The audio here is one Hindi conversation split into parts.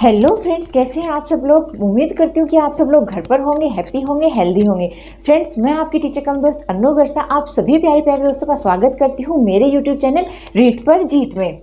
हेलो फ्रेंड्स, कैसे हैं आप सब लोग। उम्मीद करती हूँ कि आप सब लोग घर पर होंगे, हैप्पी होंगे, हेल्दी होंगे। फ्रेंड्स, मैं आपकी टीचर कम दोस्त अनु गर्सा आप सभी प्यारे प्यारे दोस्तों का स्वागत करती हूँ मेरे यूट्यूब चैनल रीड पर जीत में।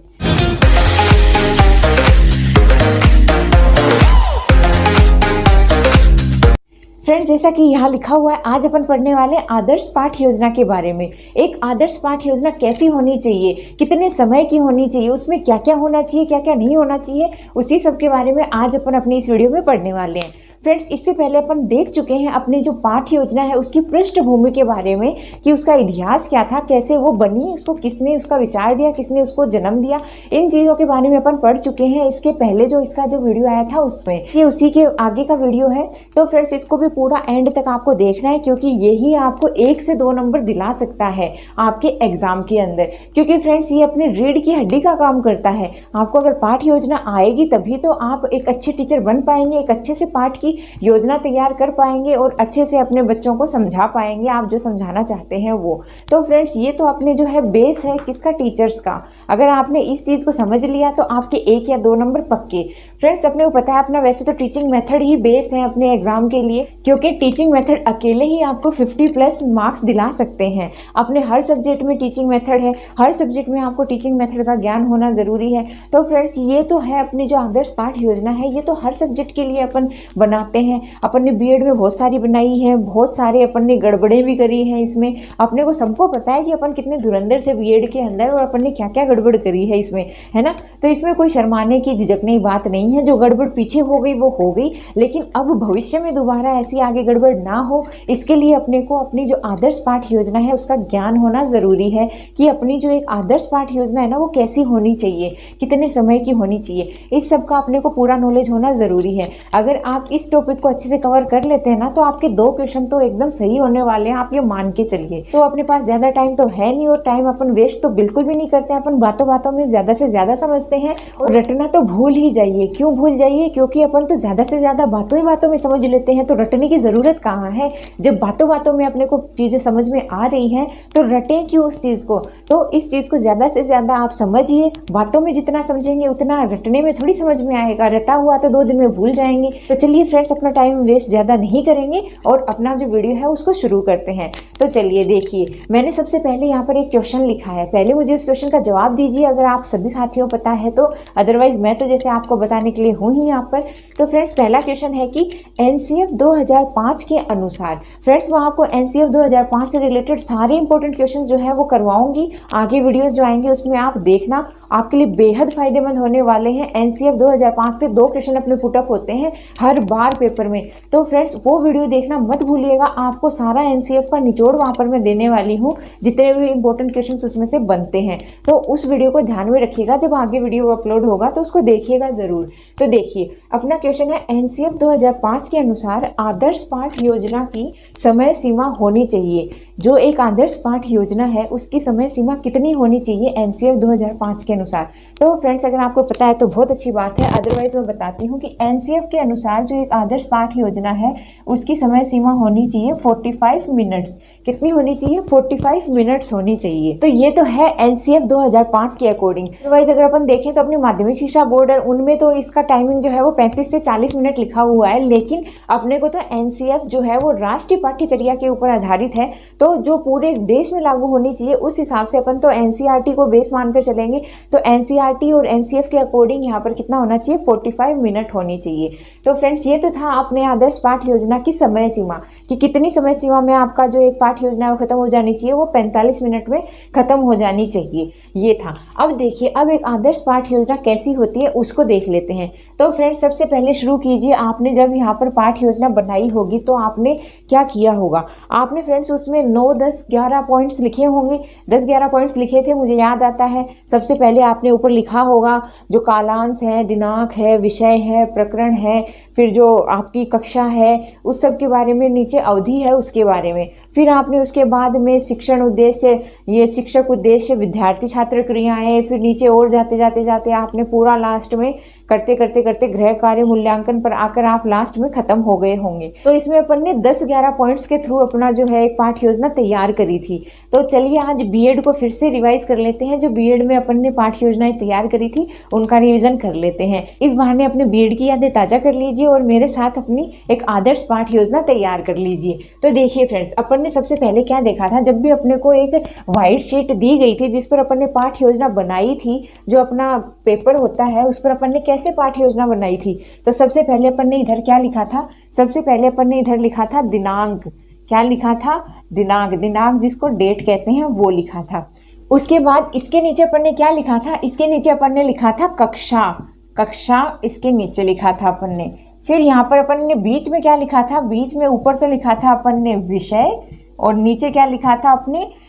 फ्रेंड्स, जैसा कि यहाँ लिखा हुआ है, आज अपन पढ़ने वाले आदर्श पाठ योजना के बारे में। एक आदर्श पाठ योजना कैसी होनी चाहिए, कितने समय की होनी चाहिए, उसमें क्या क्या होना चाहिए, क्या क्या नहीं होना चाहिए, उसी सब के बारे में आज अपन अपनी इस वीडियो में पढ़ने वाले हैं। फ्रेंड्स, इससे पहले अपन देख चुके हैं अपनी जो पाठ योजना है उसकी पृष्ठभूमि के बारे में कि उसका इतिहास क्या था, कैसे वो बनी, उसको किसने उसका विचार दिया, किसने उसको जन्म दिया, इन चीज़ों के बारे में अपन पढ़ चुके हैं। इसके पहले जो इसका जो वीडियो आया था उसमें, ये उसी के आगे का वीडियो है। तो फ्रेंड्स, इसको भी पूरा एंड तक आपको देखना है, क्योंकि यही आपको 1 से 2 नंबर दिला सकता है आपके एग्जाम के अंदर। क्योंकि फ्रेंड्स, ये अपने रीढ़ की हड्डी का काम करता है। आपको अगर पाठ योजना आएगी तभी तो आप एक अच्छे टीचर बन पाएंगे, एक अच्छे से पाठ की योजना तैयार कर पाएंगे और अच्छे से अपने बच्चों को समझा पाएंगे आप जो समझाना चाहते हैं वो। तो फ्रेंड्स, ये तो अपने जो है बेस है किसका, टीचर्स का। अगर आपने इस चीज़ को समझ लिया तो आपके 1 या 2 नंबर पक्के। फ्रेंड्स, अपने को पता है अपना वैसे तो टीचिंग मेथड ही बेस है अपने एग्जाम के लिए, क्योंकि टीचिंग मेथड अकेले ही आपको 50+ मार्क्स दिला सकते हैं। अपने हर सब्जेक्ट में टीचिंग मेथड है, हर सब्जेक्ट में आपको टीचिंग मेथड का ज्ञान होना ज़रूरी है। तो फ्रेंड्स, ये तो है अपनी जो आदर्श पाठ योजना है, ये तो हर सब्जेक्ट के लिए अपन बनाते हैं। अपन ने बीएड में बहुत सारी बनाई है, बहुत सारे अपन ने गड़बड़ें भी करी हैं इसमें। अपने को सबको पता है कि अपन कितने धुरंधर थे बीएड के अंदर और अपन ने क्या क्या गड़बड़ करी है इसमें, है ना। तो इसमें कोई शर्माने की, झिझकने की बात नहीं है। जो गड़बड़ पीछे हो गई वो हो गई, लेकिन अब भविष्य में दोबारा ऐसी आगे गड़बड़ ना हो, इसके लिए अपने को अपनी जो आदर्श पाठ योजना है उसका ज्ञान होना ज़रूरी है कि अपनी जो एक आदर्श पाठ योजना है ना वो कैसी होनी चाहिए, कितने समय की होनी चाहिए, इस सब का अपने को पूरा नॉलेज होना ज़रूरी है। अगर आप इस टॉपिक को अच्छे से कवर कर लेते हैं ना तो आपके 2 क्वेश्चन तो एकदम सही होने वाले हैं, आप ये मान के चलिए। तो अपने पास ज़्यादा टाइम तो है नहीं और टाइम अपन वेस्ट तो बिल्कुल भी नहीं करते हैं। अपन बातों बातों में ज़्यादा से ज़्यादा समझते हैं और रटना तो भूल ही जाइए। क्यों भूल जाइए? क्योंकि अपन तो ज़्यादा से ज़्यादा बातों ही बातों में समझ लेते हैं, तो रटने की ज़रूरत कहाँ है। जब बातों बातों में अपने को चीज़ें समझ में आ रही हैं तो रटें क्यों उस चीज़ को। तो इस चीज़ को ज़्यादा से ज़्यादा आप समझिए। बातों में जितना समझेंगे उतना रटने में थोड़ी समझ में आएगा। रटा हुआ तो 2 दिन में भूल जाएंगे। तो चलिए फ्रेंड्स, अपना टाइम वेस्ट ज़्यादा नहीं करेंगे और अपना जो वीडियो है उसको शुरू करते हैं। तो चलिए देखिए, मैंने सबसे पहले यहाँ पर एक क्वेश्चन लिखा है। पहले मुझे उस क्वेश्चन का जवाब दीजिए अगर आप सभी साथियों पता है तो, अदरवाइज मैं तो जैसे आपको बताने के लिए हूँ ही यहाँ पर। तो फ्रेंड्स, पहला क्वेश्चन है कि एनसीएफ 2005 के अनुसार। फ्रेंड्स, मैं आपको एनसीएफ 2005 से रिलेटेड सारे इंपॉर्टेंट क्वेश्चन जो है वो करवाऊंगी। आगे वीडियोस जो आएंगे उसमें आप देखना, आपके लिए बेहद फायदेमंद होने वाले हैं। एनसीएफ 2005 से 2 क्वेश्चन अपने पुटअप होते हैं हर बार पेपर में। तो फ्रेंड्स, वो वीडियो देखना मत भूलिएगा। आपको सारा एनसीएफ का निचोड़ वहाँ पर मैं देने वाली हूँ, जितने भी इंपॉर्टेंट क्वेश्चन उसमें से बनते हैं। तो उस वीडियो को ध्यान में रखिएगा, जब आगे वीडियो अपलोड होगा तो उसको देखिएगा ज़रूर। तो देखिए, अपना क्वेश्चन है एनसीएफ 2005 के अनुसार आदर्श पाठ योजना की समय सीमा होनी चाहिए। जो एक आदर्श पाठ योजना है उसकी समय सीमा कितनी होनी चाहिए एनसीएफ 2005 के अनुसार। तो फ्रेंड्स, अगर आपको पता है तो बहुत अच्छी बात है, अदरवाइज मैं बताती हूँ कि एनसीएफ के अनुसार जो एक आदर्श पाठ योजना है उसकी समय सीमा होनी चाहिए 45 मिनट्स। कितनी होनी चाहिए? 45 मिनट्स होनी चाहिए। तो ये तो है एनसीएफ 2005 के अकॉर्डिंग। अदरवाइज अगर अपन देखें तो अपनी माध्यमिक शिक्षा बोर्ड है, उनमें तो इसका टाइमिंग जो है वो 35 से 40 मिनट लिखा हुआ है। लेकिन अपने को तो एनसीएफ जो है वो राष्ट्रीय पाठ्यचर्या के ऊपर आधारित है, तो जो पूरे देश में लागू होनी चाहिए उस हिसाब से अपन तो एनसीईआरटी को बेस मानकर चलेंगे। तो एनसीईआरटी और एनसीएफ के अकॉर्डिंग यहाँ पर कितना होना चाहिए? 45 मिनट होनी चाहिए। तो फ्रेंड्स, ये तो था अपने आदर्श पाठ योजना की समय सीमा कि कितनी समय सीमा में आपका जो एक पाठ योजना है वो खत्म हो जानी चाहिए। वो 45 मिनट में खत्म हो जानी चाहिए, ये था। अब देखिए, अब एक आदर्श पाठ योजना कैसी होती है उसको देख लेते हैं। तो फ्रेंड्स, सबसे पहले शुरू कीजिए, आपने जब यहाँ पर पाठ योजना बनाई होगी तो आपने क्या किया होगा। आपने फ्रेंड्स उसमें 9, 10, 11 पॉइंट्स लिखे होंगे। 10-11 पॉइंट्स लिखे थे, मुझे याद आता है। सबसे पहले आपने ऊपर लिखा होगा जो कालांश है, दिनांक है, विषय है, प्रकरण है, फिर जो आपकी कक्षा है उस सब के बारे में, नीचे अवधि है उसके बारे में। फिर आपने उसके बाद में शिक्षण उद्देश्य, ये शिक्षक उद्देश्य, विद्यार्थी छात्र छात्र क्रियाएं, फिर नीचे और जाते जाते जाते आपने पूरा लास्ट में करते करते करते गृह कार्य मूल्यांकन पर आकर आप लास्ट में खत्म हो गए होंगे। तो इसमें अपन ने 10-11 पॉइंट्स के थ्रू अपना जो है एक पाठ योजना तैयार करी थी। तो चलिए आज बीएड को फिर से रिवाइज कर लेते हैं। जो बीएड में अपन ने पाठ योजनाएं तैयार करी थी उनका रिविजन कर लेते हैं। इस बहाने अपने बीएड की यादें ताजा कर लीजिए और मेरे साथ अपनी एक आदर्श पाठ योजना तैयार कर लीजिए। तो देखिए फ्रेंड्स, अपन ने सबसे पहले क्या देखा था, जब भी अपने को एक व्हाइट शीट दी गई थी जिस पर अपन ने पाठ योजना बनाई थी, जो अपना पेपर होता है उस पर अपन ने कैसे पाठ योजना बनाई थी, तो सबसे पहले अपन ने इधर क्या लिखा था, सबसे पहले अपन ने इधर लिखा था दिनांक। क्या लिखा था? दिनांक। दिनांक जिसको डेट कहते हैं वो लिखा था। उसके बाद इसके नीचे अपन ने क्या लिखा था, इसके नीचे अपन ने लिखा था कक्षा। कक्षा इसके नीचे लिखा था अपन ने। फिर यहाँ पर अपन ने बीच में क्या लिखा था, बीच में ऊपर तो लिखा था अपन ने विषय, और नीचे क्या लिखा था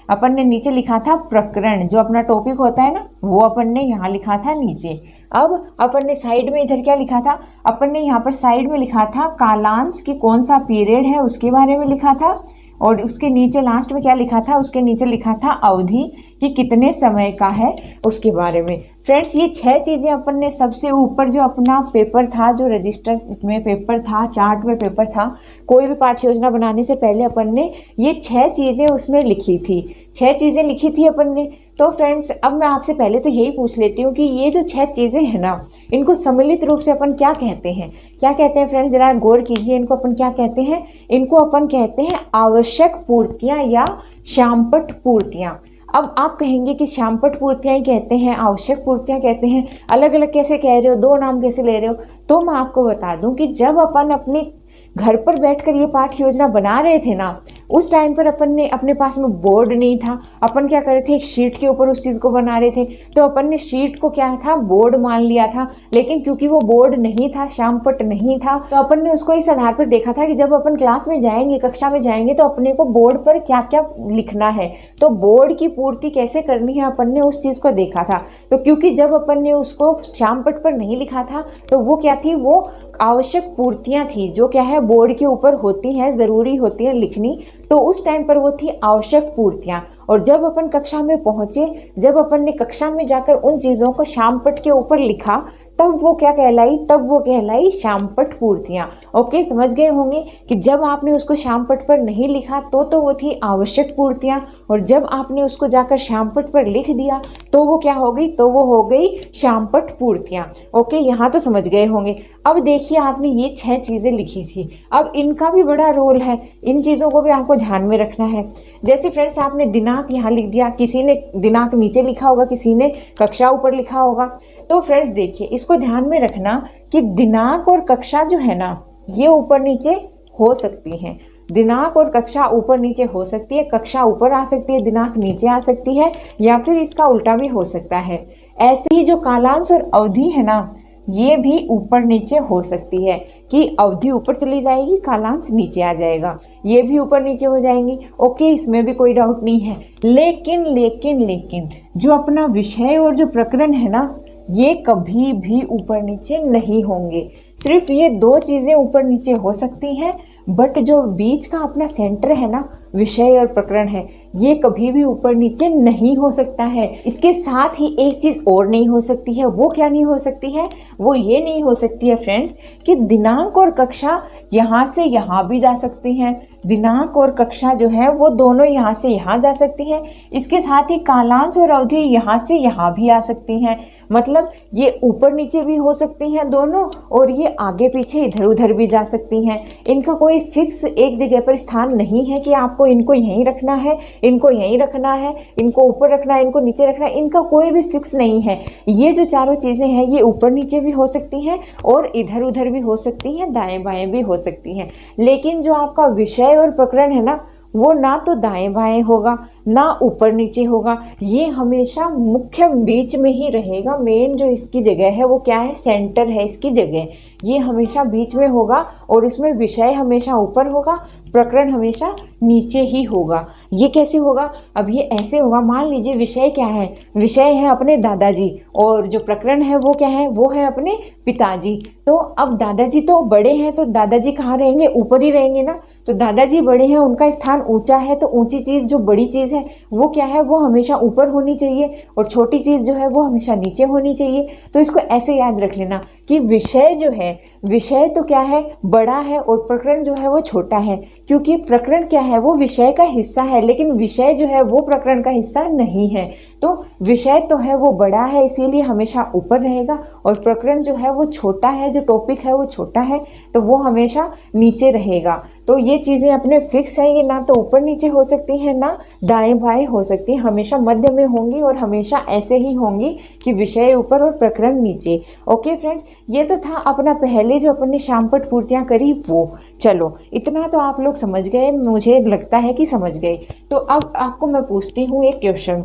अपन ने नीचे लिखा था प्रकरण, जो अपना टॉपिक होता है ना वो अपन ने यहाँ लिखा था नीचे। अब अपन ने साइड में इधर क्या लिखा था, अपन ने यहाँ पर साइड में लिखा था कालांश की कौन सा पीरियड है उसके बारे में लिखा था, और उसके नीचे लास्ट में क्या लिखा था, उसके नीचे लिखा था अवधि कि कितने समय का है उसके बारे में। फ्रेंड्स, ये 6 चीज़ें अपन ने सबसे ऊपर जो अपना पेपर था, जो रजिस्टर में पेपर था, चार्ट में पेपर था, कोई भी पाठ्य योजना बनाने से पहले अपन ने ये 6 चीज़ें उसमें लिखी थी। 6 चीज़ें लिखी थी अपन ने। तो फ्रेंड्स, अब मैं आपसे पहले तो यही पूछ लेती हूँ कि ये जो 6 चीज़ें हैं ना, इनको सम्मिलित रूप से अपन क्या कहते हैं? क्या कहते हैं फ्रेंड्स, जरा गौर कीजिए। इनको अपन क्या कहते हैं? इनको अपन कहते हैं आवश्यक पूर्तियाँ या श्यामपट्ट पूर्तियाँ। अब आप कहेंगे कि श्यामपट्ट पूर्तियाँ ही कहते हैं, आवश्यक पूर्तियाँ कहते हैं, अलग अलग कैसे कह रहे हो, 2 नाम कैसे ले रहे हो? तो मैं आपको बता दूं कि जब अपन अपने घर पर बैठकर ये पाठ योजना बना रहे थे ना, उस टाइम पर अपन ने अपने पास में बोर्ड नहीं था। अपन क्या कर रहे थे, एक शीट के ऊपर उस चीज़ को बना रहे थे। तो अपन ने शीट को क्या था, बोर्ड मान लिया था। लेकिन क्योंकि वो बोर्ड नहीं था, श्यामपट्ट नहीं था, तो अपन ने उसको इस आधार पर देखा था कि जब अपन क्लास में जाएंगे, कक्षा में जाएंगे, तो अपने को बोर्ड पर क्या क्या लिखना है, तो बोर्ड की पूर्ति कैसे करनी है, अपन ने उस चीज़ को देखा था। तो क्योंकि जब अपन ने उसको श्यामपट्ट पर नहीं लिखा था, तो वो क्या थी, वो आवश्यक पूर्तियाँ थी, जो क्या है बोर्ड के ऊपर होती हैं, ज़रूरी होती हैं लिखनी। तो उस टाइम पर वो थी आवश्यक पूर्तियाँ। और जब अपन कक्षा में पहुँचे, जब अपन ने कक्षा में जाकर उन चीज़ों को श्यामपट्ट के ऊपर लिखा, तब वो क्या कहलाई, तब वो कहलाई श्यामपट्ट पूर्तियाँ। ओके, समझ गए होंगे कि जब आपने उसको श्यामपट्ट पर नहीं लिखा तो वो थी आवश्यक पूर्तियाँ, और जब आपने उसको जाकर श्यामपट्ट पर लिख दिया तो वो क्या हो गई, तो वो हो गई श्यामपट्ट पूर्तियाँ। ओके, यहाँ तो समझ गए होंगे। अब देखिए, आपने ये 6 चीज़ें लिखी थी, अब इनका भी बड़ा रोल है, इन चीज़ों को भी आपको ध्यान में रखना है। जैसे फ्रेंड्स, आपने दिनांक यहाँ लिख दिया, किसी ने दिनांक नीचे लिखा होगा, किसी ने कक्षा ऊपर लिखा होगा। तो फ्रेंड्स देखिए, इसको ध्यान में रखना कि दिनांक और कक्षा जो है ना, ये ऊपर नीचे हो सकती हैं। दिनांक और कक्षा ऊपर नीचे हो सकती है, कक्षा ऊपर आ सकती है, दिनांक नीचे आ सकती है, या फिर इसका उल्टा भी हो सकता है। ऐसे ही जो कालांश और अवधि है ना, ये भी ऊपर नीचे हो सकती है कि अवधि ऊपर चली जाएगी, कालांश नीचे आ जाएगा, ये भी ऊपर नीचे हो जाएंगी। ओके, इसमें भी कोई डाउट नहीं है। लेकिन लेकिन लेकिन जो अपना विषय और जो प्रकरण है ना, ये कभी भी ऊपर नीचे नहीं होंगे। सिर्फ ये 2 चीज़ें ऊपर नीचे हो सकती हैं, बट जो बीच का अपना सेंटर है ना, विषय और प्रकरण है, ये कभी भी ऊपर नीचे नहीं हो सकता है। इसके साथ ही एक चीज़ और नहीं हो सकती है। वो क्या नहीं हो सकती है? वो ये नहीं हो सकती है फ्रेंड्स कि दिनांक और कक्षा यहाँ से यहाँ भी जा सकती हैं। दिनांक और कक्षा जो है वो दोनों यहाँ से यहाँ जा सकती हैं। इसके साथ ही कालांश और अवधि यहाँ से यहाँ भी आ सकती हैं। मतलब ये ऊपर नीचे भी हो सकती हैं दोनों, और ये आगे पीछे इधर उधर भी जा सकती हैं। इनका कोई फिक्स एक जगह पर स्थान नहीं है कि आपको इनको यहीं रखना है, इनको यहीं रखना है, इनको ऊपर रखना है, इनको नीचे रखना है। इनका कोई भी फिक्स नहीं है। ये जो चारों चीज़ें हैं, ये ऊपर नीचे भी हो सकती हैं और इधर उधर भी हो सकती हैं, दाएं बाएं भी हो सकती हैं। लेकिन जो आपका विषय और प्रकरण है ना, वो ना तो दाएं बाएं होगा, ना ऊपर नीचे होगा। ये हमेशा मुख्य बीच में ही रहेगा। मेन जो इसकी जगह है वो क्या है, सेंटर है इसकी जगह। ये हमेशा बीच में होगा, और इसमें विषय हमेशा ऊपर होगा, प्रकरण हमेशा नीचे ही होगा। ये कैसे होगा? अब ये ऐसे होगा, मान लीजिए विषय क्या है, विषय है अपने दादाजी, और जो प्रकरण है वो क्या है, वो है अपने पिताजी। तो अब दादाजी तो बड़े हैं, तो दादाजी कहाँ रहेंगे, ऊपर ही रहेंगे ना। तो दादाजी बड़े हैं, उनका स्थान ऊंचा है, तो ऊंची चीज़ जो बड़ी चीज़ है वो क्या है, वो हमेशा ऊपर होनी चाहिए और छोटी चीज़ जो है वो हमेशा नीचे होनी चाहिए। तो इसको ऐसे याद रख लेना कि विषय जो है, विषय तो क्या है, बड़ा है और प्रकरण जो है वो छोटा है, क्योंकि प्रकरण क्या है, वो विषय का हिस्सा है, लेकिन विषय जो है वो प्रकरण का हिस्सा नहीं है। तो विषय तो है वो बड़ा है, इसीलिए हमेशा ऊपर रहेगा, और प्रकरण जो है वो छोटा है, जो टॉपिक है वो छोटा है, तो वो हमेशा नीचे रहेगा। तो ये चीज़ें अपने फिक्स हैं, ये ना तो ऊपर नीचे हो सकती हैं, ना दाएं बाएं हो सकती हैं, हमेशा मध्य में होंगी और हमेशा ऐसे ही होंगी कि विषय ऊपर और प्रकरण नीचे। ओके फ्रेंड्स, ये तो था अपना पहले जो अपन ने शामपट पूर्तियाँ करी वो। चलो इतना तो आप लोग समझ गए, मुझे लगता है कि समझ गए। तो अब आपको मैं पूछती हूँ एक क्वेश्चन।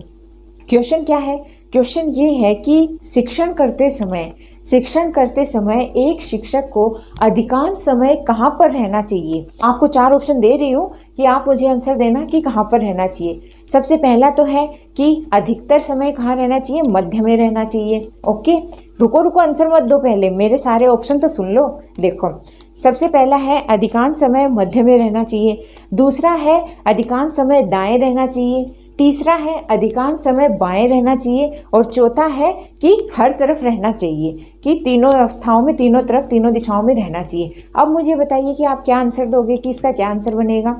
क्वेश्चन क्या है? क्वेश्चन ये है कि शिक्षण करते समय एक शिक्षक को अधिकांश समय कहाँ पर रहना चाहिए? आपको 4 ऑप्शन दे रही हूँ कि आप मुझे आंसर देना कि कहाँ पर रहना चाहिए। सबसे पहला तो है कि अधिकतर समय कहाँ रहना चाहिए? मध्य में रहना चाहिए। ओके, रुको आंसर मत दो, पहले मेरे सारे ऑप्शन तो सुन लो। देखो, सबसे पहला है अधिकांश समय मध्य में रहना चाहिए, दूसरा है अधिकांश समय दाएं रहना चाहिए, तीसरा है अधिकांश समय बाएं रहना चाहिए, और चौथा है कि हर तरफ रहना चाहिए, कि तीनों अवस्थाओं में, तीनों तरफ, तीनों दिशाओं में रहना चाहिए। अब मुझे बताइए कि आप क्या आंसर दोगे, कि इसका क्या आंसर बनेगा।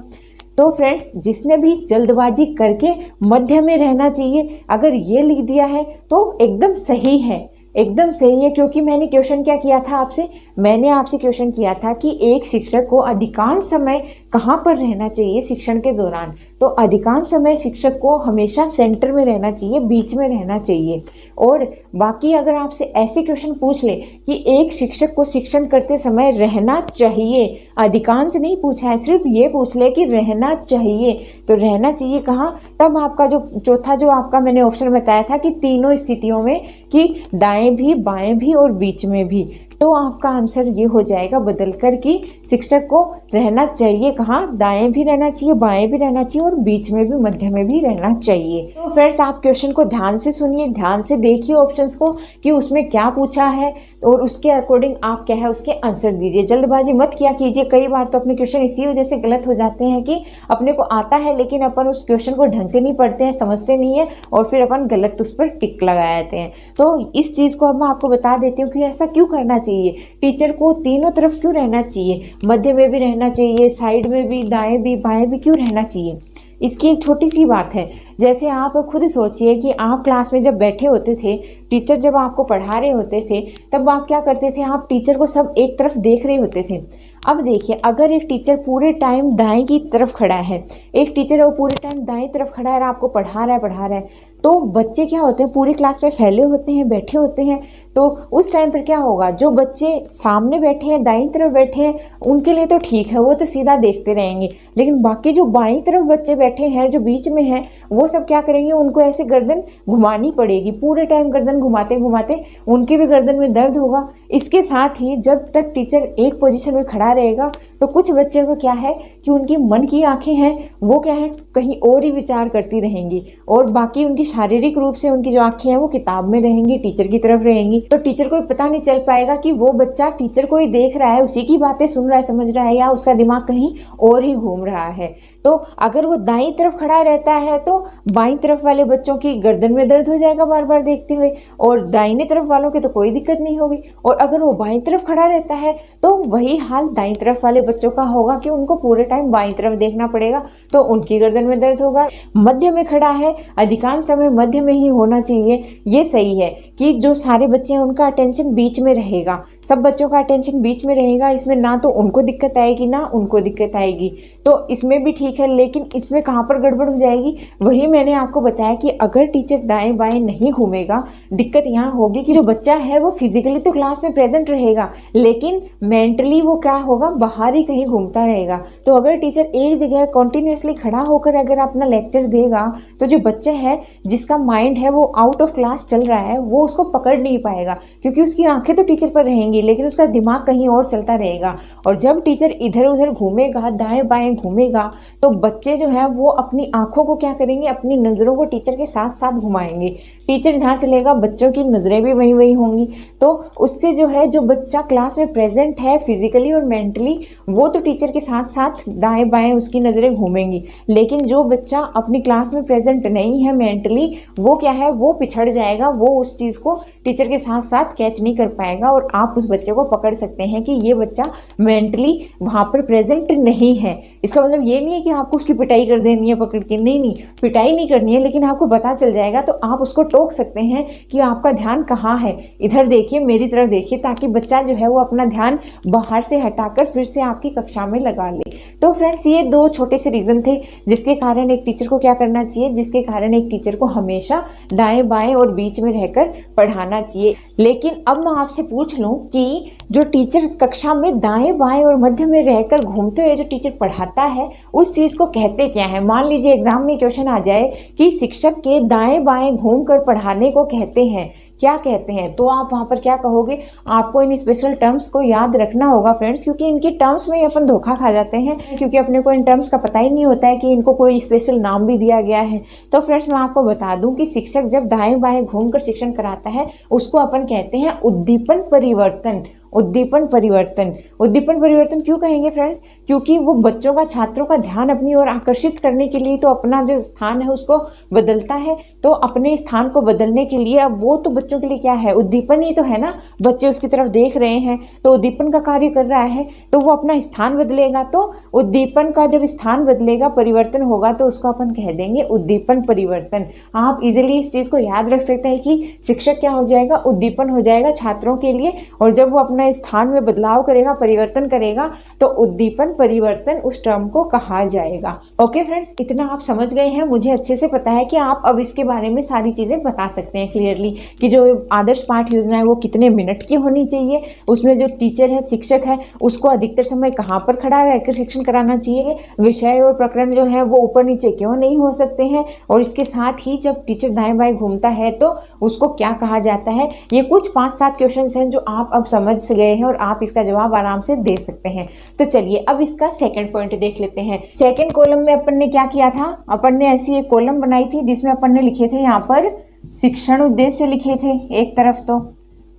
तो फ्रेंड्स, जिसने भी जल्दबाजी करके मध्य में रहना चाहिए अगर ये लिख दिया है तो एकदम सही है, एकदम सही है, क्योंकि मैंने क्वेश्चन क्या किया था आपसे? मैंने आपसे क्वेश्चन किया था कि एक शिक्षक को अधिकांश समय कहाँ पर रहना चाहिए शिक्षण के दौरान। तो अधिकांश समय शिक्षक को हमेशा सेंटर में रहना चाहिए, बीच में रहना चाहिए। और बाकी अगर आपसे ऐसे क्वेश्चन पूछ ले कि एक शिक्षक को शिक्षण करते समय रहना चाहिए, अधिकांश नहीं पूछा है, सिर्फ ये पूछ ले कि रहना चाहिए, तो रहना चाहिए कहाँ? तब आपका जो चौथा जो आपका मैंने ऑप्शन बताया था कि तीनों स्थितियों में, कि दाएं भी, बाएं भी और बीच में भी, तो आपका आंसर ये हो जाएगा बदल कर कि शिक्षक को रहना चाहिए कहाँ? दाएं भी रहना चाहिए, बाएं भी रहना चाहिए और बीच में भी, मध्य में भी रहना चाहिए। तो फ्रेंड्स, आप क्वेश्चन को ध्यान से सुनिए, ध्यान से देखिए ऑप्शंस को कि उसमें क्या पूछा है, और उसके अकॉर्डिंग आप क्या है उसके आंसर दीजिए। जल्दबाजी मत किया कीजिए। कई बार तो अपने क्वेश्चन इसी वजह से गलत हो जाते हैं कि अपने को आता है लेकिन अपन उस क्वेश्चन को ढंग से नहीं पढ़ते हैं, समझते नहीं है, और फिर अपन गलत उस पर टिक लगा देते हैं। तो इस चीज़ को अब मैं आपको बता देती हूँ कि ऐसा क्यों करना चाहिए। टीचर को तीनों तरफ क्यों रहना चाहिए, मध्य में भी रहना चाहिए, साइड में भी, दाएं भी, बाएं भी क्यों रहना चाहिए? इसकी एक छोटी सी बात है। जैसे आप खुद सोचिए कि आप क्लास में जब बैठे होते थे, टीचर जब आपको पढ़ा रहे होते थे, तब आप क्या करते थे? आप टीचर को सब एक तरफ देख रहे होते थे। अब देखिए, अगर एक टीचर पूरे टाइम दाएं की तरफ खड़ा है, एक टीचर है वो पूरे टाइम दाएं तरफ खड़ा है और आपको पढ़ा रहा है, तो बच्चे क्या होते हैं? पूरी क्लास में फैले होते हैं, बैठे होते हैं। तो उस टाइम पर क्या होगा? जो बच्चे सामने बैठे हैं, दाईं तरफ बैठे हैं, उनके लिए तो ठीक है, वो तो सीधा देखते रहेंगे, लेकिन बाकी जो बाईं तरफ बच्चे बैठे हैं, जो बीच में हैं, वो सब क्या करेंगे? उनको ऐसे गर्दन घुमानी पड़ेगी, पूरे टाइम गर्दन घुमाते घुमाते उनकी भी गर्दन में दर्द होगा। इसके साथ ही जब तक टीचर एक पोजीशन में खड़ा रहेगा तो कुछ बच्चे को क्या है कि उनकी मन की आंखें हैं वो क्या है, कहीं और ही विचार करती रहेंगी, और बाकी उनकी शारीरिक रूप से उनकी जो आंखें हैं वो किताब में रहेंगी, टीचर की तरफ रहेंगी। तो टीचर को पता नहीं चल पाएगा कि वो बच्चा टीचर को ही देख रहा है, उसी की बातें सुन रहा है, समझ रहा है, या उसका दिमाग कहीं और ही घूम रहा है। तो अगर वो दाईं तरफ खड़ा रहता है तो बाईं तरफ वाले बच्चों की गर्दन में दर्द हो जाएगा बार बार देखते हुए, और दाहिने तरफ वालों के तो कोई दिक्कत नहीं होगी। और अगर वो बाईं तरफ खड़ा रहता है तो वही हाल दाईं तरफ वाले बच्चों का होगा कि उनको पूरे टाइम बाईं तरफ देखना पड़ेगा, तो उनकी गर्दन में दर्द होगा। मध्य में खड़ा है, अधिकांश समय मध्य में ही होना चाहिए। ये सही है कि जो सारे बच्चे हैं उनका अटेंशन बीच में रहेगा, सब बच्चों का अटेंशन बीच में रहेगा, इसमें ना तो उनको दिक्कत आएगी ना उनको दिक्कत आएगी, तो इसमें भी ठीक है। लेकिन इसमें कहाँ पर गड़बड़ हो जाएगी? वही मैंने आपको बताया कि अगर टीचर दाएं बाएं नहीं घूमेगा, दिक्कत यहाँ होगी कि जो बच्चा है वो फिजिकली तो क्लास में प्रेजेंट रहेगा, लेकिन मेंटली वो क्या होगा, बाहर ही कहीं घूमता रहेगा। तो अगर टीचर एक जगह कॉन्टिन्यूसली खड़ा होकर अगर अपना लेक्चर देगा, तो जो बच्चा है जिसका माइंड है वो आउट ऑफ क्लास चल रहा है, वो उसको पकड़ नहीं पाएगा, क्योंकि उसकी आंखें तो टीचर पर रहेंगी लेकिन उसका दिमाग कहीं और चलता रहेगा। और जब टीचर इधर उधर घूमेगा, दाएं बाएं घूमेगा, तो बच्चे जो है वो अपनी आंखों को क्या करेंगे, अपनी नज़रों को टीचर के साथ साथ घुमाएंगे। टीचर जहाँ चलेगा बच्चों की नज़रें भी वहीं वहीं होंगी। तो उससे जो है, जो बच्चा क्लास में प्रेजेंट है फिजिकली और मेंटली, वो तो टीचर के साथ साथ दाएं बाएं उसकी नज़रें घूमेंगी, लेकिन जो बच्चा अपनी क्लास में प्रेजेंट नहीं है मेंटली, वो क्या है, वो पिछड़ जाएगा, वो उस चीज़ को टीचर के साथ साथ कैच नहीं कर पाएगा और आप उस बच्चे को पकड़ सकते हैं कि ये बच्चा मेंटली वहाँ पर प्रेजेंट नहीं है। इसका मतलब ये नहीं है कि आपको उसकी पिटाई कर देनी है पकड़ के, नहीं, पिटाई नहीं करनी है, लेकिन आपको पता चल जाएगा तो आप उसको टोक सकते हैं कि आपका ध्यान कहाँ है, इधर देखिए, मेरी तरफ देखिए, ताकि बच्चा जो है वो अपना ध्यान बाहर से हटाकर फिर से आपकी कक्षा में लगा ले। तो फ्रेंड्स, ये दो छोटे से रीज़न थे जिसके कारण एक टीचर को क्या करना चाहिए, जिसके कारण एक टीचर को हमेशा दाएं बाएं और बीच में रहकर पढ़ाना चाहिए। लेकिन अब मैं आपसे पूछ लूं कि जो टीचर कक्षा में दाएं बाएं और मध्य में रहकर घूमते हुए जो टीचर पढ़ाता है, उस चीज़ को कहते क्या है। मान लीजिए एग्जाम में क्वेश्चन आ जाए कि शिक्षक के दाएं बाएं घूमकर पढ़ाने को कहते हैं, क्या कहते हैं, तो आप वहाँ पर क्या कहोगे। आपको इन स्पेशल टर्म्स को याद रखना होगा फ्रेंड्स, क्योंकि इनके टर्म्स में ही अपन धोखा खा जाते हैं, क्योंकि अपने को इन टर्म्स का पता ही नहीं होता है कि इनको कोई स्पेशल नाम भी दिया गया है। तो फ्रेंड्स, मैं आपको बता दूं कि शिक्षक जब दाएं बाएं घूमकर शिक्षण कराता है, उसको अपन कहते हैं उद्दीपन परिवर्तन। उद्दीपन परिवर्तन, उद्दीपन परिवर्तन क्यों कहेंगे फ्रेंड्स, क्योंकि वो बच्चों का, छात्रों का ध्यान अपनी ओर आकर्षित करने के लिए तो अपना जो स्थान है उसको बदलता है। तो अपने स्थान को बदलने के लिए अब वो तो बच्चों के लिए क्या है, उद्दीपन ही तो है ना, बच्चे उसकी तरफ देख रहे हैं तो उद्दीपन का कार्य कर रहा है, तो वो अपना स्थान बदलेगा। तो उद्दीपन का जब स्थान बदलेगा, परिवर्तन होगा, तो उसको अपन कह देंगे उद्दीपन परिवर्तन। आप इजीली इस चीज़ को याद रख सकते हैं कि शिक्षक क्या हो जाएगा, उद्दीपन हो जाएगा छात्रों के लिए, और जब वो अपना स्थान में बदलाव करेगा, परिवर्तन करेगा, तो उद्दीपन परिवर्तन उस टर्म को कहा जाएगा। ओके फ्रेंड्स, इतना आप समझ गए हैं, मुझे अच्छे से पता है कि आप अब इसके बारे में सारी चीज़ें बता सकते हैं क्लियरली कि जो आदर्श पाठ योजना है वो कितने मिनट की होनी चाहिए, उसमें जो टीचर है, शिक्षक है, उसको अधिकतर समय कहाँ पर खड़ा रहकर शिक्षण कराना चाहिए, विषय और प्रकरण जो है वो ऊपर नीचे क्यों नहीं हो सकते हैं, और इसके साथ ही जब टीचर दाएं बाएं घूमता है तो उसको क्या कहा जाता है। ये कुछ 5-7 क्वेश्चन हैं जो आप अब समझ गए हैं और आप इसका जवाब आराम से दे सकते हैं। तो चलिए अब इसका सेकंड पॉइंट देख लेते हैं। सेकंड कॉलम में अपन ने क्या किया था, अपन ने ऐसी एक कॉलम बनाई थी जिसमें अपन ने लिखे थे यहाँ पर शिक्षण उद्देश्य लिखे थे एक तरफ, तो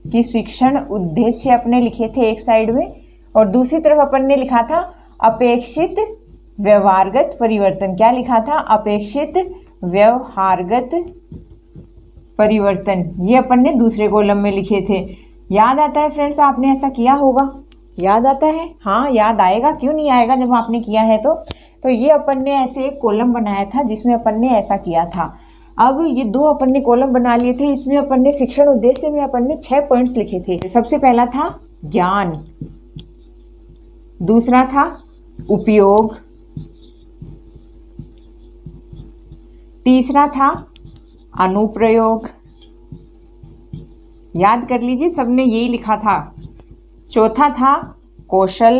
कि शिक्षण उद्देश्य अपने लिखे थे एक साइड में, और दूसरी तरफ अपन ने लिखा था अपेक्षित व्यवहारगत परिवर्तन। क्या लिखा था, अपेक्षित व्यवहारगत परिवर्तन, ये अपन ने दूसरे कॉलम में लिखे थे। याद आता है फ्रेंड्स, आपने ऐसा किया होगा, याद आता है, हाँ याद आएगा, क्यों नहीं आएगा जब आपने किया है तो ये अपन ने ऐसे एक कॉलम बनाया था जिसमें अपन ने ऐसा किया था। अब ये दो अपन ने कॉलम बना लिए थे, इसमें अपन ने शिक्षण उद्देश्य में अपन ने 6 पॉइंट्स लिखे थे। सबसे पहला था ज्ञान, दूसरा था उपयोग, तीसरा था अनुप्रयोग, याद कर लीजिए सबने यही लिखा था, चौथा था कौशल,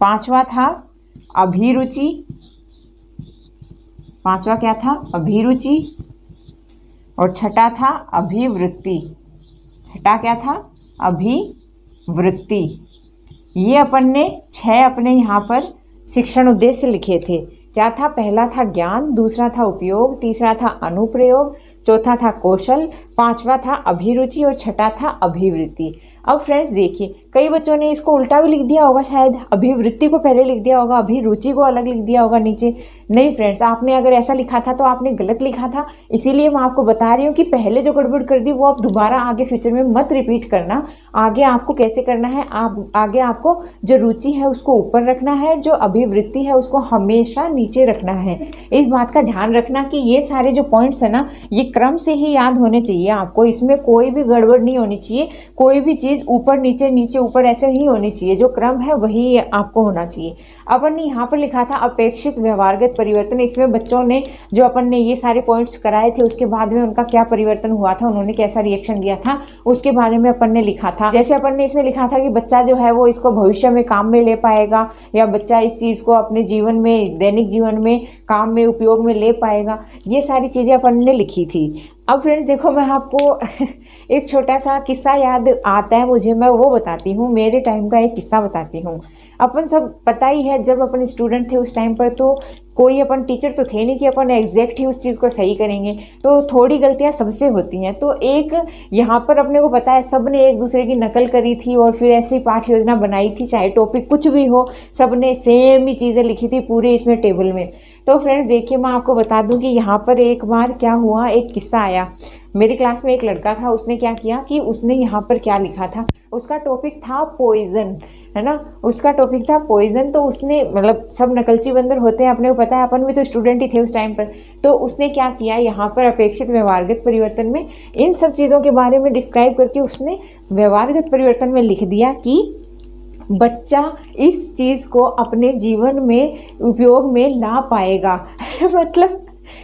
पांचवा था अभिरुचि, पांचवा क्या था, अभिरुचि, और छठा था अभिवृत्ति। छठा क्या था, अभिवृत्ति। ये अपन ने 6 अपने यहाँ पर शिक्षण उद्देश्य लिखे थे। क्या था, पहला था ज्ञान, दूसरा था उपयोग, तीसरा था अनुप्रयोग, चौथा था कौशल, पांचवा था अभिरुचि और छठा था अभिवृत्ति। अब फ्रेंड्स देखिए, कई बच्चों ने इसको उल्टा भी लिख दिया होगा, शायद अभिवृत्ति को पहले लिख दिया होगा, अभिरुचि को अलग लिख दिया होगा नीचे। नहीं फ्रेंड्स, आपने अगर ऐसा लिखा था तो आपने गलत लिखा था, इसीलिए मैं आपको बता रही हूँ कि पहले जो गड़बड़ कर दी वो आप दोबारा आगे फ्यूचर में मत रिपीट करना। आगे आपको कैसे करना है, आगे आपको जो रुचि है उसको ऊपर रखना है, जो अभिवृत्ति है उसको हमेशा नीचे रखना है। इस बात का ध्यान रखना कि ये सारे जो पॉइंट्स है ना, ये क्रम से ही याद होने चाहिए आपको, इसमें कोई भी गड़बड़ नहीं होनी चाहिए, कोई भी चीज़ चीज़ ऊपर नीचे नीचे ऊपर ऐसे नहीं होनी चाहिए, जो क्रम है वही आपको होना चाहिए। अपन ने यहाँ पर लिखा था अपेक्षित व्यवहारगत परिवर्तन। इसमें बच्चों ने जो अपन ने ये सारे पॉइंट्स कराए थे उसके बाद में उनका क्या परिवर्तन हुआ था, उन्होंने कैसा रिएक्शन दिया था, उसके बारे में अपन ने लिखा था। जैसे अपन ने इसमें लिखा था कि बच्चा जो है वो इसको भविष्य में काम में ले पाएगा, या बच्चा इस चीज़ को अपने जीवन में, दैनिक जीवन में काम में उपयोग में ले पाएगा। ये सारी चीज़ें अपन ने लिखी थी। अब फ्रेंड्स देखो, मैं आपको एक छोटा सा किस्सा याद आता है मुझे, मैं वो बताती हूँ। मेरे टाइम का एक किस्सा बताती हूँ। अपन सब पता ही है, जब अपन स्टूडेंट थे उस टाइम पर तो कोई अपन टीचर तो थे नहीं कि अपन एग्जैक्ट ही उस चीज़ को सही करेंगे, तो थोड़ी गलतियाँ सबसे होती हैं। तो एक यहाँ पर अपने को पता है सब ने एक दूसरे की नकल करी थी और फिर ऐसी पाठ योजना बनाई थी, चाहे टॉपिक कुछ भी हो, सब ने सेम ही चीज़ें लिखी थी पूरे इसमें टेबल में। तो फ्रेंड्स देखिए, मैं आपको बता दूं कि यहाँ पर एक बार क्या हुआ, एक किस्सा आया। मेरी क्लास में एक लड़का था, उसने क्या किया कि उसने यहाँ पर क्या लिखा था, उसका टॉपिक था पॉइजन, है ना, उसका टॉपिक था पॉइजन। तो उसने, मतलब सब नकलची बंदर होते हैं, अपने को पता है, अपन भी तो स्टूडेंट ही थे उस टाइम पर। तो उसने क्या किया, यहाँ पर अपेक्षित व्यवहारगत परिवर्तन में इन सब चीज़ों के बारे में डिस्क्राइब करके उसने व्यवहारगत परिवर्तन में लिख दिया कि बच्चा इस चीज़ को अपने जीवन में उपयोग में ला पाएगा। मतलब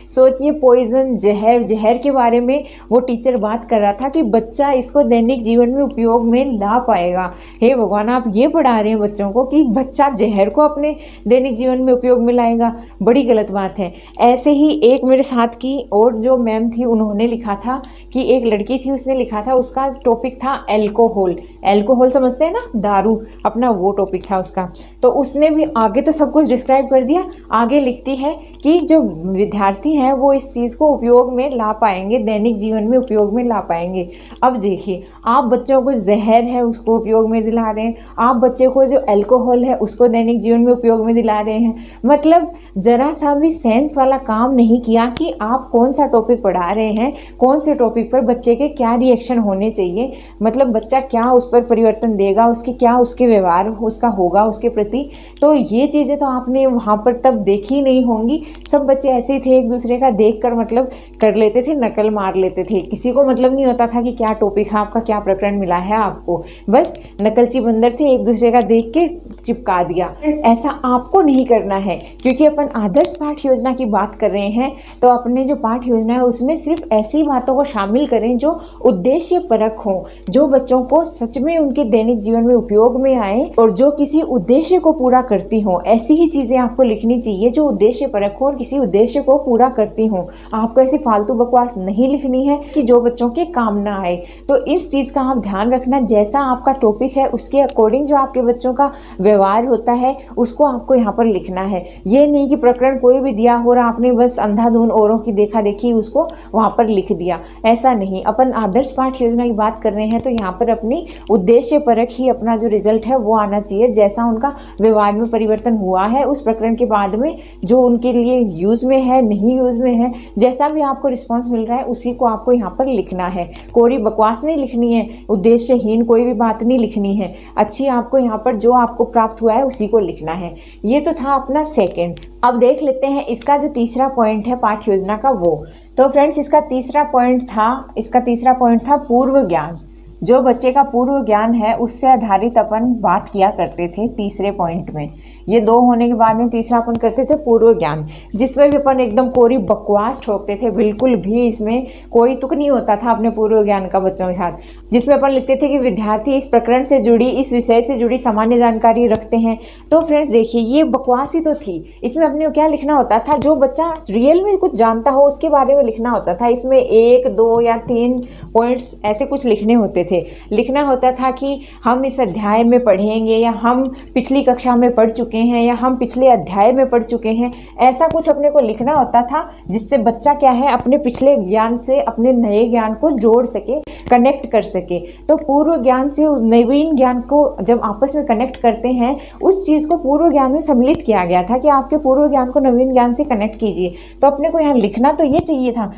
सोचिए, पॉइजन, जहर, जहर के बारे में वो टीचर बात कर रहा था कि बच्चा इसको दैनिक जीवन में उपयोग में ला पाएगा। हे भगवान, आप ये पढ़ा रहे हैं बच्चों को कि बच्चा जहर को अपने दैनिक जीवन में उपयोग में लाएगा, बड़ी गलत बात है। ऐसे ही एक मेरे साथ की और जो मैम थी, उन्होंने लिखा था कि एक लड़की थी, उसने लिखा था, उसका टॉपिक था एल्कोहल। एल्कोहल समझते हैं ना, दारू, अपना वो टॉपिक था उसका। तो उसने भी आगे तो सब कुछ डिस्क्राइब कर दिया, आगे लिखती है कि जो विद्यार्थी हैं वो इस चीज़ को उपयोग में ला पाएंगे, दैनिक जीवन में उपयोग में ला पाएंगे। अब देखिए, आप बच्चों को जहर है उसको उपयोग में दिला रहे हैं, आप बच्चे को जो अल्कोहल है उसको दैनिक जीवन में उपयोग में दिला रहे हैं। मतलब ज़रा सा भी सेंस वाला काम नहीं किया कि आप कौन सा टॉपिक पढ़ा रहे हैं, कौन से टॉपिक पर बच्चे के क्या रिएक्शन होने चाहिए, मतलब बच्चा क्या उस पर परिवर्तन देगा, उसके क्या उसके व्यवहार उसका होगा उसके प्रति। तो ये चीज़ें तो आपने वहाँ पर तब देखी नहीं होंगी। सब बच्चे ऐसे ही थे, एक दूसरे का देखकर मतलब कर लेते थे, नकल मार लेते थे। किसी को मतलब नहीं होता था कि क्या टॉपिक है आपका, क्या प्रकरण मिला है आपको, बस नकलची बंदर थे, एक दूसरे का देख के चिपका दिया। ऐसा आपको नहीं करना है, क्योंकि अपन आदर्श पाठ योजना की बात कर रहे हैं। तो अपने जो पाठ योजना है उसमें सिर्फ ऐसी बातों को शामिल करें जो उद्देश्य परक हो, जो बच्चों को सच में उनके दैनिक जीवन में उपयोग में आए और जो किसी उद्देश्य को पूरा करती हो। ऐसी ही चीज़ें आपको लिखनी चाहिए जो उद्देश्य परक हो और किसी उद्देश्य को पूरा करती हो। आपको ऐसी फालतू बकवास नहीं लिखनी है कि जो बच्चों के काम ना आए। तो इस चीज़ का आप ध्यान रखना, जैसा आपका टॉपिक है उसके अकॉर्डिंग जो आपके बच्चों का व्यवहार होता है उसको आपको यहाँ पर लिखना है। ये नहीं कि प्रकरण कोई भी दिया हो और आपने बस अंधाधुन औरों की देखा देखी उसको वहाँ पर लिख दिया, ऐसा नहीं। अपन आदर्श पाठ योजना की बात कर रहे हैं तो यहाँ पर अपनी उद्देश्य परक ही अपना जो रिजल्ट है वो आना चाहिए। जैसा उनका व्यवहार में परिवर्तन हुआ है उस प्रकरण के बाद में, जो उनके लिए यूज़ में है, नहीं यूज़ में है, जैसा भी आपको रिस्पॉन्स मिल रहा है उसी को आपको यहाँ पर लिखना है। कोई बकवास नहीं लिखनी है, उद्देश्यहीन कोई भी बात नहीं लिखनी है, अच्छी आपको यहाँ पर जो आपको प्राप्त हुआ है उसी को लिखना है। ये तो था अपना सेकंड। अब देख लेते हैं इसका जो तीसरा पॉइंट है पाठ योजना का वो। तो फ्रेंड्स इसका तीसरा पॉइंट था पूर्व ज्ञान। जो बच्चे का पूर्व ज्ञान है उससे आधारित अपन बात किया करते थे तीसरे पॉइंट में। ये दो होने के बाद में तीसरा अपन करते थे पूर्व ज्ञान, जिसमें भी अपन एकदम कोरी बकवास ठोकते थे, बिल्कुल भी इसमें कोई तुक नहीं होता था अपने पूर्व ज्ञान का बच्चों के साथ। जिसमें अपन लिखते थे कि विद्यार्थी इस प्रकरण से जुड़ी, इस विषय से जुड़ी सामान्य जानकारी रखते हैं। तो फ्रेंड्स देखिए, ये बकवास ही तो थी। इसमें अपने क्या लिखना होता था, जो बच्चा रियल में कुछ जानता हो उसके बारे में लिखना होता था। इसमें 1, 2 या 3 पॉइंट्स ऐसे कुछ लिखने होते थे। लिखना होता था कि हम इस अध्याय में पढ़ेंगे, या हम पिछली कक्षा में पढ़ चुके हैं, या हम पिछले अध्याय में पढ़ चुके हैं। ऐसा कुछ अपने को लिखना होता था जिससे बच्चा क्या है, अपने पिछले ज्ञान से अपने नए ज्ञान को जोड़ सके, कनेक्ट कर सके। तो पूर्व ज्ञान से नवीन ज्ञान को जब आपस में कनेक्ट करते हैं, उस चीज़ को पूर्व ज्ञान में सम्मिलित किया गया था कि आपके पूर्व ज्ञान को नवीन ज्ञान से कनेक्ट कीजिए। तो अपने को यहाँ लिखना तो ये चाहिए था,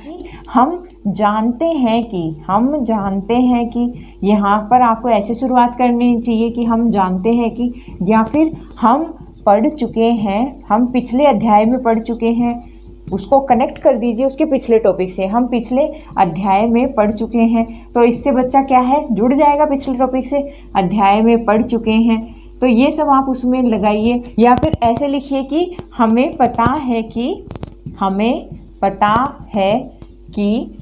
हम जानते हैं कि यहाँ पर आपको ऐसे शुरुआत करनी चाहिए कि हम जानते हैं कि, या फिर हम पढ़ चुके हैं, हम पिछले अध्याय में पढ़ चुके हैं, उसको कनेक्ट कर दीजिए उसके पिछले टॉपिक से। हम पिछले अध्याय में पढ़ चुके हैं, तो इससे बच्चा क्या है, जुड़ जाएगा पिछले टॉपिक से, अध्याय में पढ़ चुके हैं। तो ये सब आप उसमें लगाइए, या फिर ऐसे लिखिए कि हमें पता है कि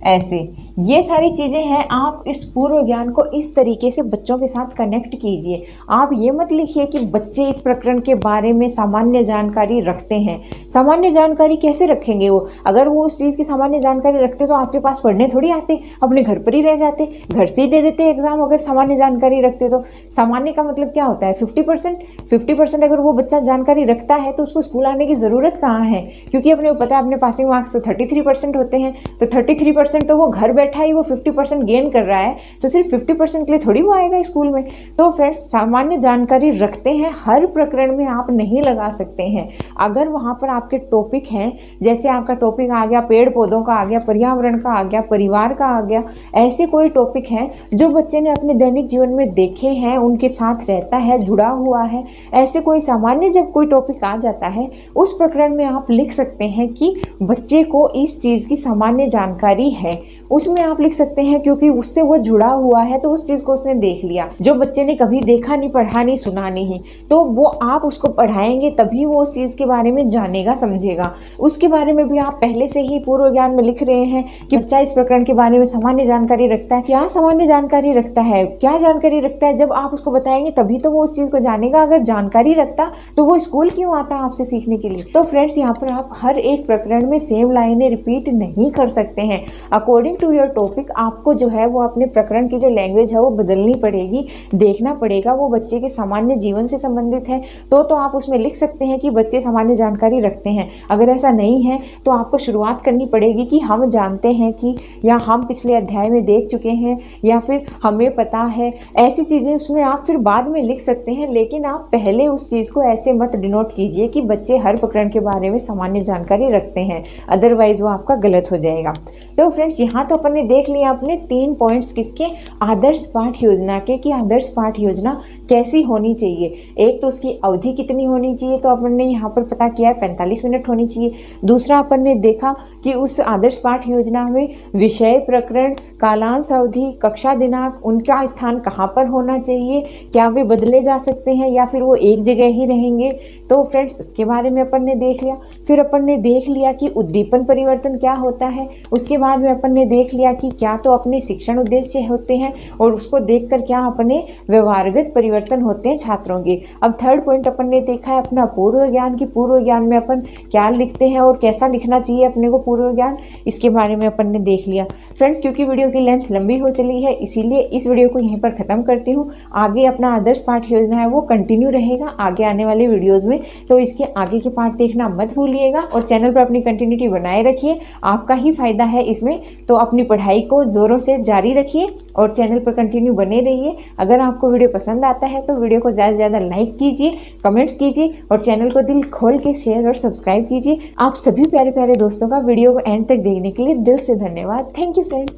ऐसे। ये सारी चीज़ें हैं, आप इस पूर्व ज्ञान को इस तरीके से बच्चों के साथ कनेक्ट कीजिए। आप ये मत लिखिए कि बच्चे इस प्रकरण के बारे में सामान्य जानकारी रखते हैं। सामान्य जानकारी कैसे रखेंगे वो? अगर वो उस चीज़ की सामान्य जानकारी रखते तो आपके पास पढ़ने थोड़ी आते, अपने घर पर ही रह जाते, घर से ही दे देते एग्जाम। अगर सामान्य जानकारी रखते तो सामान्य का मतलब क्या होता है, 50%। अगर वो बच्चा जानकारी रखता है तो उसको स्कूल आने की ज़रूरत कहाँ है, क्योंकि अपने को पता है अपने पासिंग मार्क्स तो 33% होते हैं। तो 33% तो वो घर बैठा ही वो 50% गेन कर रहा है, तो सिर्फ 50% के लिए थोड़ी वो आएगा स्कूल में। तो फ्रेंड्स, सामान्य जानकारी रखते हैं, हर प्रकरण में आप नहीं लगा सकते हैं। अगर वहाँ पर आपके टॉपिक हैं, जैसे आपका टॉपिक आ गया पेड़ पौधों का, आ गया पर्यावरण का, आ गया परिवार का, आ गया, ऐसे कोई टॉपिक हैं जो बच्चे ने अपने दैनिक जीवन में देखे हैं, उनके साथ रहता है, जुड़ा हुआ है, ऐसे कोई सामान्य जब कोई टॉपिक आ जाता है, उस प्रकरण में आप लिख सकते हैं कि बच्चे को इस चीज़ की सामान्य जानकारी है। उसमें आप लिख सकते हैं क्योंकि उससे वो जुड़ा हुआ है, तो उस चीज़ को उसने देख लिया। जो बच्चे ने कभी देखा नहीं, पढ़ा नहीं, सुना नहीं, तो वो आप उसको पढ़ाएंगे तभी वो उस चीज़ के बारे में जानेगा, समझेगा। उसके बारे में भी आप पहले से ही पूर्व ज्ञान में लिख रहे हैं कि बच्चा इस प्रकरण के बारे में सामान्य जानकारी रखता है। क्या सामान्य जानकारी रखता है, क्या जानकारी रखता है, जब आप उसको बताएंगे तभी तो वो उस चीज़ को जानेगा। अगर जानकारी रखता तो वो स्कूल क्यों आता आपसे सीखने के लिए? तो फ्रेंड्स, यहाँ पर आप हर एक प्रकरण में सेम लाइनें रिपीट नहीं कर सकते हैं। अकॉर्डिंग टू योर टॉपिक आपको जो है वो अपने प्रकरण की जो लैंग्वेज है वो बदलनी पड़ेगी, देखना पड़ेगा वो बच्चे के सामान्य जीवन से संबंधित है तो आप उसमें लिख सकते हैं कि बच्चे सामान्य जानकारी रखते हैं। अगर ऐसा नहीं है तो आपको शुरुआत करनी पड़ेगी कि हम जानते हैं कि, या हम पिछले अध्याय में देख चुके हैं, या फिर हमें पता है। ऐसी चीज़ें उसमें आप फिर बाद में लिख सकते हैं, लेकिन आप पहले उस चीज़ को ऐसे मत डिनोट कीजिए कि बच्चे हर प्रकरण के बारे में सामान्य जानकारी रखते हैं, अदरवाइज वो आपका गलत हो जाएगा। तो फ्रेंड्स, यहाँ तो अपन ने देख लिया अपने 3 पॉइंट्स किसके, आदर्श पाठ योजना के, कि आदर्श पाठ योजना कैसी होनी चाहिए। एक तो उसकी अवधि कितनी होनी चाहिए, तो अपन ने यहाँ पर पता किया है 45 मिनट होनी चाहिए। दूसरा अपन ने देखा कि उस आदर्श पाठ योजना में विषय, प्रकरण, कालांश, अवधि, कक्षा दिनांक, उनका स्थान कहाँ पर होना चाहिए, क्या वे बदले जा सकते हैं या फिर वो एक जगह ही रहेंगे। तो फ्रेंड्स, उसके बारे में अपन ने देख लिया। फिर अपन ने देख लिया कि उद्दीपन परिवर्तन क्या होता है। उसके बाद में अपन ने देख लिया कि क्या तो अपने शिक्षण उद्देश्य होते हैं और उसको देखकर क्या अपने व्यवहारगत परिवर्तन होते हैं छात्रों के। अब थर्ड पॉइंट अपन ने देखा है अपना पूर्व ज्ञान, की पूर्व ज्ञान में अपन क्या लिखते हैं और कैसा लिखना चाहिए अपने को पूर्व ज्ञान, इसके बारे में अपन ने देख लिया। फ्रेंड्स, क्योंकि वीडियो की लेंथ लंबी हो चली है, इसीलिए इस वीडियो को यहीं पर ख़त्म करती हूँ। आगे अपना आदर्श पाठ योजना है वो कंटिन्यू रहेगा आगे आने वाले वीडियोज़ में, तो इसके आगे के पार्ट देखना मत भूलिएगा और चैनल पर अपनी कंटिन्यूटी बनाए रखिए, आपका ही फायदा है इसमें। तो अपनी पढ़ाई को ज़ोरों से जारी रखिए और चैनल पर कंटिन्यू बने रहिए। अगर आपको वीडियो पसंद आता है तो वीडियो को ज़्यादा से ज़्यादा लाइक कीजिए, कमेंट्स कीजिए और चैनल को दिल खोल के शेयर और सब्सक्राइब कीजिए। आप सभी प्यारे प्यारे दोस्तों का वीडियो को एंड तक देखने के लिए दिल से धन्यवाद। Thank you friends.